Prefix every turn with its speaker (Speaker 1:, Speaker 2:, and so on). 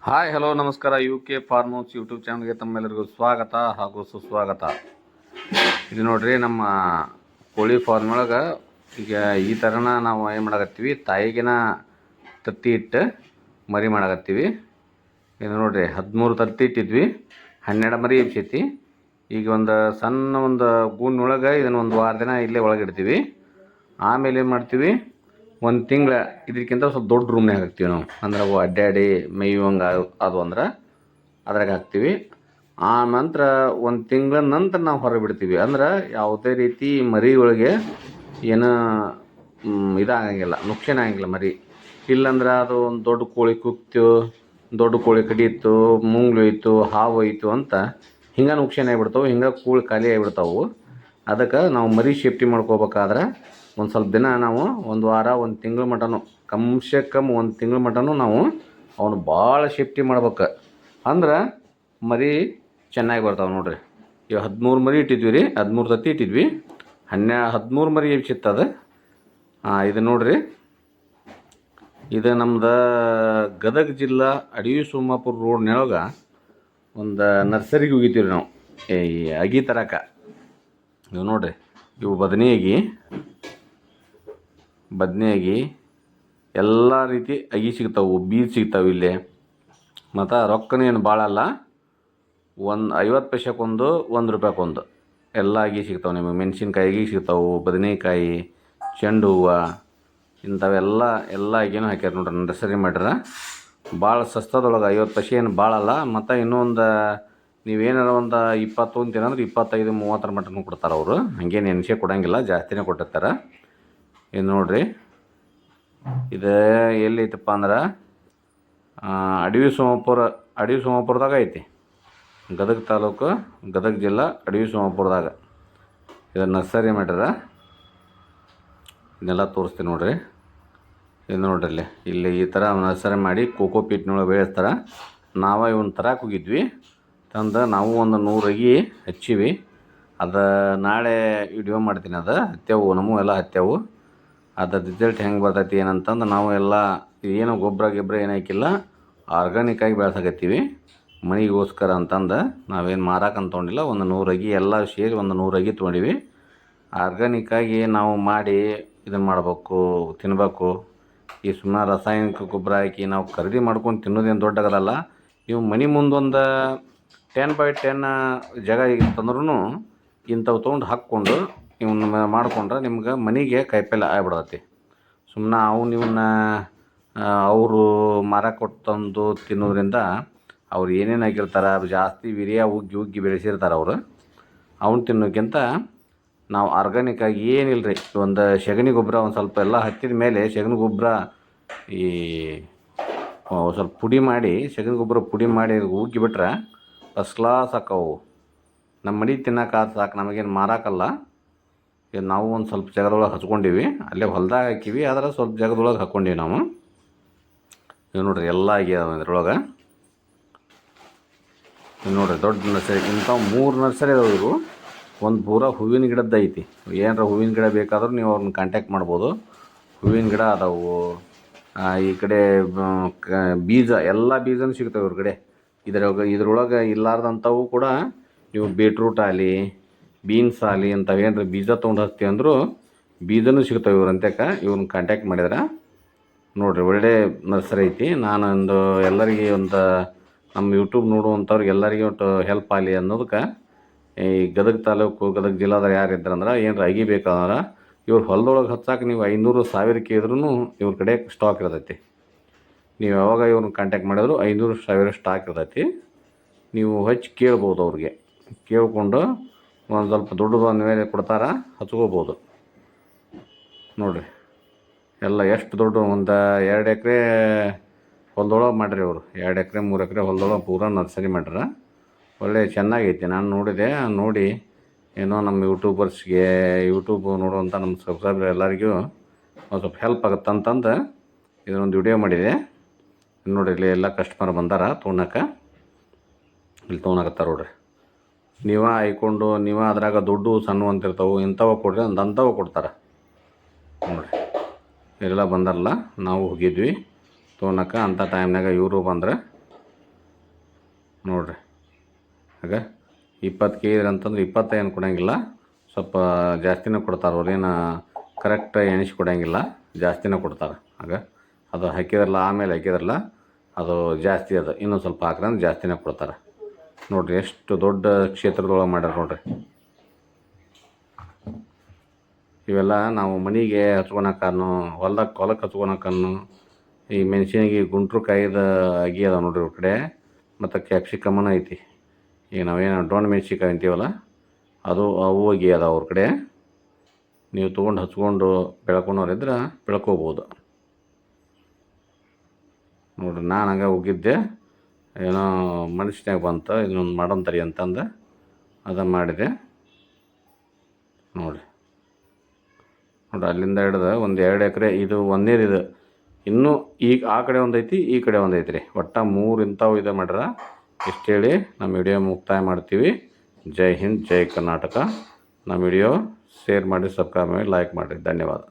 Speaker 1: Hi hello ನಮಸ್ಕಾರ. UK farmers YouTube ಚಾನಲ್ಗೆ ತಮ್ಮೆಲ್ಲರಿಗೂ ಸ್ವಾಗತ ಹಾಗೂ ಸುಸ್ವಾಗತ. ಇದು ನೋಡ್ರಿ ನಮ್ಮ ಕೋಳಿ ಫಾರ್ಮ್ ಒಳಗೆ ಈಗ ಈ ಥರನ ನಾವು ಏನು ಮಾಡಕತ್ತೀವಿ, ತಾಯಿಗಿನ ತತ್ತಿ ಇಟ್ಟು ಮರಿ ಮಾಡಕತ್ತೀವಿ. ಇದು ನೋಡ್ರಿ 13 ತತ್ತಿ ಇಟ್ಟಿದ್ವಿ, 12 ಮರಿ ಎಬ್ಸೈತಿ. ಈಗ ಒಂದು ಸಣ್ಣ ಒಂದು ಗೂನೊಳಗೆ ಇದನ್ನು ಒಂದು ವಾರ ದಿನ ಇಲ್ಲೇ ಒಳಗಿಡ್ತೀವಿ. ಆಮೇಲೆ ಏನು ಮಾಡ್ತೀವಿ, ಒಂದು ತಿಂಗಳ ಇದಕ್ಕಿಂತ ಸ್ವಲ್ಪ ದೊಡ್ಡ ರೂಮ್ನಾಗ ಹಾಕ್ತೀವಿ ನಾವು. ಅಂದ್ರೆ ಅವು ಅಡ್ಡಾಡಿ ಮೇಯುವಂಗೆ ಅದು ಅಂದ್ರೆ ಅದ್ರಾಗ ಹಾಕ್ತೀವಿ. ಆ ನಂತರ ಒಂದು ತಿಂಗಳ ನಂತರ ನಾವು ಹೊರಗೆ ಬಿಡ್ತೀವಿ. ಅಂದ್ರೆ ಯಾವುದೇ ರೀತಿ ಮರಿ ಒಳಗೆ ಏನು ಇದಾಗಂಗಿಲ್ಲ, ನುಕ್ಸಾನ ಆಗಂಗಿಲ್ಲ ಮರಿ. ಇಲ್ಲಂದ್ರೆ ಅದು ಒಂದು ದೊಡ್ಡ ಕೋಳಿ ಕುಕ್ತು, ದೊಡ್ಡ ಕೋಳಿ ಕಡಿಯಿತು, ಮುಂಗ್ಲು ಹೋಯ್ತು, ಹಾವು ಹೋಯ್ತು ಅಂತ ಹಿಂಗೆ ನುಕ್ಸಾನ ಆಗಿಬಿಡ್ತಾವೆ, ಹಿಂಗೆ ಕೋಳಿ ಖಾಲಿ ಆಗಿಬಿಡ್ತಾವೆ. ಅದಕ್ಕೆ ನಾವು ಮರಿ ಸೇಫ್ಟಿ ಮಾಡ್ಕೋಬೇಕಾದ್ರೆ ಒಂದು ಸ್ವಲ್ಪ ದಿನ ನಾವು ಒಂದು ವಾರ ಒಂದು ತಿಂಗಳ ಮಟನೂ ಕಮ್ಸೆ ಕಮ್ ಒಂದು ತಿಂಗಳ ಮಟನೂ ನಾವು ಅವನು ಭಾಳ ಸೇಫ್ಟಿ ಮಾಡ್ಬೇಕು. ಅಂದ್ರೆ ಮರಿ ಚೆನ್ನಾಗಿ ಬರ್ತಾವೆ ನೋಡ್ರಿ. ಈಗ 13 ಮರಿ ಇಟ್ಟಿದ್ವಿ ರೀ, 13 ತತ್ತಿ ಇಟ್ಟಿದ್ವಿ, 13 ಮರಿ ಎಬ್ಸಿತ್ತದು. ಇದು ನೋಡ್ರಿ, ಇದು ನಮ್ದು ಗದಗ ಜಿಲ್ಲಾ ಅಡವಿ ಸೋಮಾಪುರ ರೋಡ್ನೊಳಗೆ ಒಂದು ನರ್ಸರಿಗೆ ಹೋಗಿದ್ದೀವಿ ನಾವು ಈ ಅಗಿ ತರಕ. ಇವು ನೋಡ್ರಿ, ಇವು ಬದನೆಯಾಗಿ ಎಲ್ಲ ರೀತಿ ಅಗಿ ಸಿಗ್ತಾವೆ, ಬೀಜ ಸಿಗ್ತಾವೆ ಇಲ್ಲಿ. ಮತ್ತು ರೊಕ್ಕನೂ ಏನು ಭಾಳ ಅಲ್ಲ, 50 ಪೈಸೆಗೊಂದು, 1 ರೂಪಾಯಿಗೊಂದು ಎಲ್ಲ ಅಗಿ ಸಿಗ್ತಾವೆ ನಿಮಗೆ. ಮೆಣಸಿನ್ಕಾಯಿ ಅಗಿ ಸಿಗ್ತಾವೆ, ಬದನೆಕಾಯಿ, ಚೆಂಡು ಹೂವು, ಇಂಥವೆಲ್ಲ ಅಗಿನೂ ಹಾಕ್ಯಾರ ನೋಡ್ರಿ. ನರ್ಸರಿ ಮಾಡ್ಯಾರ ಭಾಳ ಸಸ್ತದೊಳಗೆ, 50 ಪೈಸೆ ಏನು ಭಾಳ ಅಲ್ಲ. ಮತ್ತು ಇನ್ನೊಂದು ನೀವೇನಾರ ಒಂದು 20 ತೊಗೊಂತೀರಂದ್ರೆ 25-30 ಮಟನೂ ಕೊಡ್ತಾರೆ ಅವರು. ಹಂಗೇನು ಎನ್ಸೆ ಕೊಡೋಂಗಿಲ್ಲ, ಜಾಸ್ತಿನೇ ಕೊಟ್ಟಿರ್ತಾರೆ. ಇದು ನೋಡ್ರಿ, ಇದು ಎಲ್ಲೈತಪ್ಪ ಅಂದ್ರೆ ಅಡವಿ ಸೋಮಾಪುರದಾಗ ಐತಿ. ಗದಗ ತಾಲೂಕು, ಗದಗ ಜಿಲ್ಲಾ ಅಡವಿ ಸೋಮಾಪುರದಾಗ ಇದು ನರ್ಸರಿ ಮಾಡ್ಯಾರ. ಇದನ್ನೆಲ್ಲ ತೋರಿಸ್ತೀನಿ ನೋಡ್ರಿ. ಇದು ನೋಡ್ರಿ, ಇಲ್ಲಿ ಈ ಥರ ನರ್ಸರಿ ಮಾಡಿ ಕೋಕೋ ಪೀಟ್ನೊಳಗೆ ಬೆಳೆಸ್ತಾರೆ. ನಾವು ಇವನ್ನ ತರಕ್ಕೆ ಹೋಗಿದ್ವಿ, ತಂದು ನಾವು ಒಂದು 100 ಅಗಿ ಹಚ್ಚಿವಿ. ಅದು ನಾಳೆ ವಿಡಿಯೋ ಮಾಡ್ತೀನಿ. ಅದು ಹತ್ಯವು, ನಮಗೂ ಎಲ್ಲ ಹತ್ಯವು. ಅದ್ರ ರಿಸಲ್ಟ್ ಹೆಂಗೆ ಬರ್ತೈತಿ ಏನಂತಂದು ನಾವು ಎಲ್ಲ ಏನು ಗೊಬ್ಬರ ಏನು ಹಾಕಿಲ್ಲ, ಆರ್ಗಾನಿಕ್ಕಾಗಿ ಬೆಳೆಸಕತ್ತೀವಿ ಮನೆಗೋಸ್ಕರ ಅಂತಂದು. ನಾವೇನು ಮಾರಕ್ಕೆ ತೊಗೊಂಡಿಲ್ಲ. ಒಂದು 100 ಅಗಿ ಎಲ್ಲ ಸೇರಿ ಒಂದು 100 ಅಗಿ ತೊಗೊಂಡಿವಿ. ಆರ್ಗಾನಿಕ್ಕಾಗಿ ನಾವು ಮಾಡಿ ಇದನ್ನು ಮಾಡಬೇಕು, ತಿನ್ನಬೇಕು. ಈ ಸುಮ್ಮನೆ ರಾಸಾಯನಿಕ ಗೊಬ್ಬರ ಹಾಕಿ ನಾವು ಖರೀದಿ ಮಾಡ್ಕೊಂಡು ತಿನ್ನೋದೇನು ದೊಡ್ಡಗದಲ್ಲ. ನೀವು ಮನೆ ಮುಂದೊಂದು 10x10 ಜಾಗ ಇತ್ತಂದ್ರೂ ಇಂಥವು ತೊಗೊಂಡು ಹಾಕ್ಕೊಂಡು ಇವನ್ನ ಮಾಡಿಕೊಂಡ್ರೆ ನಿಮ್ಗೆ ಮನೆಗೆ ಕಾಯಿಪಲ್ಲೆ ಆಗ್ಬಿಡತ್ತೆ. ಸುಮ್ಮನೆ ಇವನ್ನ ಅವರು ಮಾರಕ್ಕೆ ಕೊಟ್ಟು ತಂದು ತಿನ್ನೋದ್ರಿಂದ ಅವ್ರು ಏನೇನು ಹಾಕಿರ್ತಾರೆ, ಅದು ಜಾಸ್ತಿ ವಿರಿಯ ಉಗ್ಗಿ ಬೆಳೆಸಿರ್ತಾರೆ ಅವರು. ಅವನ್ನ ತಿನ್ನೋಕ್ಕಿಂತ ನಾವು ಆರ್ಗಾನಿಕ್ಕಾಗಿ ಏನಿಲ್ಲ ರೀ, ಒಂದು ಸಗಣಿ ಗೊಬ್ಬರ ಒಂದು ಸ್ವಲ್ಪ ಎಲ್ಲ ಹತ್ತಿದ ಮೇಲೆ ಸಗಣಿ ಗೊಬ್ಬರ ಈ ಸ್ವಲ್ಪ ಪುಡಿ ಮಾಡಿ, ಸಗಣಿ ಗೊಬ್ಬರ ಪುಡಿ ಮಾಡಿ ಉಗ್ಗಿಬಿಟ್ರೆ ಫಸ್ಟ್ ಕ್ಲಾಸ್ ಹಾಕವು. ನಮ್ಮ ಮನೆ ತಿನ್ನೋಕೆ ಸಾಕು, ನಮಗೇನು ಮಾರಾಕಲ್ಲ. ಇದು ನಾವು ಒಂದು ಸ್ವಲ್ಪ ಜಾಗದೊಳಗೆ ಹಚ್ಕೊಂಡಿವಿ, ಅಲ್ಲೇ ಹೊಲ್ದಾಗ ಹಾಕಿವಿ, ಆದರೆ ಸ್ವಲ್ಪ ಜಾಗದೊಳಗೆ ಹಾಕ್ಕೊಂಡಿವಿ ನಾವು. ಇದು ನೋಡ್ರಿ, ಎಲ್ಲ ಆಗ್ಯಾವ ಇದ್ರೊಳಗೆ. ಇದು ನೋಡ್ರಿ, ದೊಡ್ಡ ನರ್ಸರಿ. ಇಂಥ 3 ನರ್ಸರಿ ಅದಾವೆ ಇವು. ಒಂದು ಪೂರ ಹೂವಿನ ಗಿಡದ್ದು ಐತಿ. ಏನಾರ ಹೂವಿನ ಗಿಡ ಬೇಕಾದ್ರೂ ನೀವು ಅವ್ರನ್ನ ಕಾಂಟ್ಯಾಕ್ಟ್ ಮಾಡ್ಬೋದು. ಹೂವಿನ ಗಿಡ ಅದಾವು. ಈ ಕಡೆ ಬೀಜ, ಎಲ್ಲ ಬೀಜನೂ ಸಿಗ್ತಾವೆ ಇವ್ರ ಕಡೆ. ಇದ್ರೊಳಗೆ ಇಲ್ಲಾರ್ದಂಥವು ಕೂಡ ನೀವು ಬೀಟ್ರೂಟ್ ಆಗಲಿ, ಬೀನ್ಸ್ ಆಗಲಿ ಅಂಥವೇನ್ರಿ ಬೀಜ ತೊಗೊಂಡು ಹಚ್ತೀವಿ ಅಂದರೂ ಬೀಜನೂ ಸಿಗ್ತಾವೆ ಇವ್ರ ಅಂತ್ಯಕ್ಕೆ. ಇವ್ರನ್ನ ಕಾಂಟ್ಯಾಕ್ಟ್ ಮಾಡಿದ್ರೆ ನೋಡಿರಿ, ಒಳ್ಳೆ ನರ್ಸರಿ ಐತಿ. ನಾನು ಒಂದು ಎಲ್ಲರಿಗೆ ಒಂದು ನಮ್ಮ ಯೂಟ್ಯೂಬ್ ನೋಡುವಂಥವ್ರಿಗೆ ಎಲ್ಲರಿಗೆ ಒಟ್ಟು ಹೆಲ್ಪ್ ಆಗಲಿ ಅನ್ನೋದಕ್ಕೆ ಈ ಗದಗ ತಾಲೂಕು, ಗದಗ ಜಿಲ್ಲಾದಾಗ ಯಾರು ಇದ್ರಂದ್ರೆ ಏನಾರ ಅಗಿ ಬೇಕಾದ್ರೆ ಇವ್ರು ಹೊಲದೊಳಗೆ ಹಚ್ಚಾಕೆ ನೀವು 500-1000 ಕೇಳಿದ್ರೂ ಇವ್ರ ಕಡೆ ಸ್ಟಾಕ್ ಇರ್ತೈತಿ. ನೀವು ಯಾವಾಗ ಇವ್ರನ್ನ ಕಾಂಟ್ಯಾಕ್ಟ್ ಮಾಡಿದ್ರು 500-1000 ಸ್ಟಾಕ್ ಇರ್ತೈತಿ. ನೀವು ಹಚ್ಚಿ ಕೇಳ್ಬೋದು, ಅವ್ರಿಗೆ ಕೇಳಿಕೊಂಡು ಒಂದು ಸ್ವಲ್ಪ ದುಡ್ಡು ಮೇಲೆ ಕೊಡ್ತಾರೆ, ಹಚ್ಕೋಬೋದು. ನೋಡಿರಿ, ಎಲ್ಲ ಎಷ್ಟು ದೊಡ್ಡ ಒಂದು 2 ಎಕರೆ ಹೊಲದೊಳಗೆ ಮಾಡ್ರಿ ಅವರು. 2 ಎಕರೆ 3 ಎಕರೆ ಹೊಲದೊಳಗೆ ಪೂರ ನರ್ಸರಿ ಮಾಡ್ಯಾರ. ಒಳ್ಳೆ ಚೆನ್ನಾಗೈತಿ. ನಾನು ನೋಡಿದೆ, ನೋಡಿ ಏನೋ ನಮ್ಮ ಯೂಟ್ಯೂಬರ್ಸ್ಗೆ, ಯೂಟ್ಯೂಬ್ ನೋಡುವಂಥ ನಮ್ಮ ಸಬ್ಸ್ಕ್ರೈಬರ್ ಎಲ್ಲರಿಗೂ ಒಂದು ಸ್ವಲ್ಪ ಹೆಲ್ಪ್ ಆಗುತ್ತೆ ಅಂತಂದು ಇದನ್ನೊಂದು ವಿಡಿಯೋ ಮಾಡಿದೆ. ನೋಡಿರಿ, ಇಲ್ಲಿ ಎಲ್ಲ ಕಸ್ಟಮರ್ ಬಂದಾರ ತೊಗೊಳಕ್ಕೆ. ಇಲ್ಲಿ ತೊಗೊಳಕತ್ತಾರ ನೋಡ್ರಿ. ನೀವೇ ಆಯ್ಕೊಂಡು ನೀವೇ ಅದ್ರಾಗ ದೊಡ್ಡ ಸಣ್ಣ ಅಂತಿರ್ತಾವೆ, ಇಂಥವು ಕೊಡ್ರಿ ಅಂಥವು ಕೊಡ್ತಾರೆ ನೋಡಿರಿ. ಎಲ್ಲ ಬಂದಾರಲ್ಲ, ನಾವು ಹೋಗಿದ್ವಿ ತೊಗೊಳಕ್ಕೆ. ಅಂಥ ಟೈಮ್ನಾಗ ಇವರು ಬಂದ್ರೆ ನೋಡಿರಿ. ಆಗ 20 ಕೆ ಜಿ ಅಂತಂದ್ರೆ 20 ಏನು ಕೊಡೋಂಗಿಲ್ಲ, ಸ್ವಲ್ಪ ಜಾಸ್ತಿನೇ ಕೊಡ್ತಾರೆ. ಅವ್ರೇನು ಕರೆಕ್ಟ್ ಎಣಿಸಿ ಕೊಡೋಂಗಿಲ್ಲ, ಜಾಸ್ತಿನೇ ಕೊಡ್ತಾರೆ. ಆಗ ಅದು ಹಾಕಿದ್ರಲ್ಲ, ಆಮೇಲೆ ಹಾಕಿದ್ರಲ್ಲ ಅದು ಜಾಸ್ತಿ, ಅದು ಇನ್ನೂ ಸ್ವಲ್ಪ ಹಾಕ್ರೆ ಜಾಸ್ತಿನೇ ಕೊಡ್ತಾರೆ. ನೋಡಿರಿ ಎಷ್ಟು ದೊಡ್ಡ ಕ್ಷೇತ್ರದೊಳಗೆ ಮಾಡ್ಯಾರ ನೋಡಿರಿ. ಇವೆಲ್ಲ ನಾವು ಮನೆಗೆ ಹಚ್ಕೊಳಕ್ಕನ್ನು, ಹೊಲಕ್ಕೆ ಹಚ್ಕೊಳಕ್ಕನ್ನು, ಈ ಮೆಣಸಿನಿಗೆ ಗುಂಟ್ರು ಕಾಯ್ದ ಅಗಿ ಅದಾವೆ ನೋಡಿರಿ ಇವ್ರ ಕಡೆ, ಮತ್ತು ಕ್ಯಾಪ್ಸಿಕಮ್ಮನ ಐತಿ. ಈಗ ನಾವೇನು ಡೊಣ್ ಮೆಣ್ಸಿನ್ಕಾಯಿ ಅಂತೀವಲ್ಲ ಅದು, ಅವು ಅಗಿ ಅದಾವೆ ಅವ್ರ ಕಡೆ. ನೀವು ತೊಗೊಂಡು ಹಚ್ಕೊಂಡು ಬೆಳ್ಕೊಳೋರಿದ್ರೆ ಬೆಳ್ಕೋಬೋದು. ನೋಡಿರಿ ನಾನು ಹಂಗೆ ಹೋಗಿದ್ದೆ, ಏನೋ ಮನಸ್ಸಿನಾಗ ಬಂತು ಇನ್ನೊಂದು ಮಾಡೋಂತರಿ ಅಂತಂದು ಅದನ್ನು ಮಾಡಿದೆ. ನೋಡಿರಿ ಅಲ್ಲಿಂದ ಹಿಡ್ದು ಒಂದು 2 ಎಕರೆ ಇದು ಒಂದೇದಿದು. ಇನ್ನೂ ಈಗ ಆ ಕಡೆ ಒಂದೈತಿ, ಈ ಕಡೆ ಒಂದೈತಿ ರೀ. ಒಟ್ಟು 3 ಇಂಥವು ಇದೆ ಮಾಡ್ಯಾರ. ಇಷ್ಟು ಹೇಳಿ ನಮ್ಮ ವಿಡಿಯೋ ಮುಕ್ತಾಯ ಮಾಡ್ತೀವಿ. ಜೈ ಹಿಂದ್, ಜೈ ಕರ್ನಾಟಕ. ನಮ್ಮ ವಿಡಿಯೋ ಶೇರ್ ಮಾಡಿ, ಸಬ್ಸ್ಕ್ರೈಬ್ ಮಾಡಿ, ಲೈಕ್ ಮಾಡಿರಿ. ಧನ್ಯವಾದ.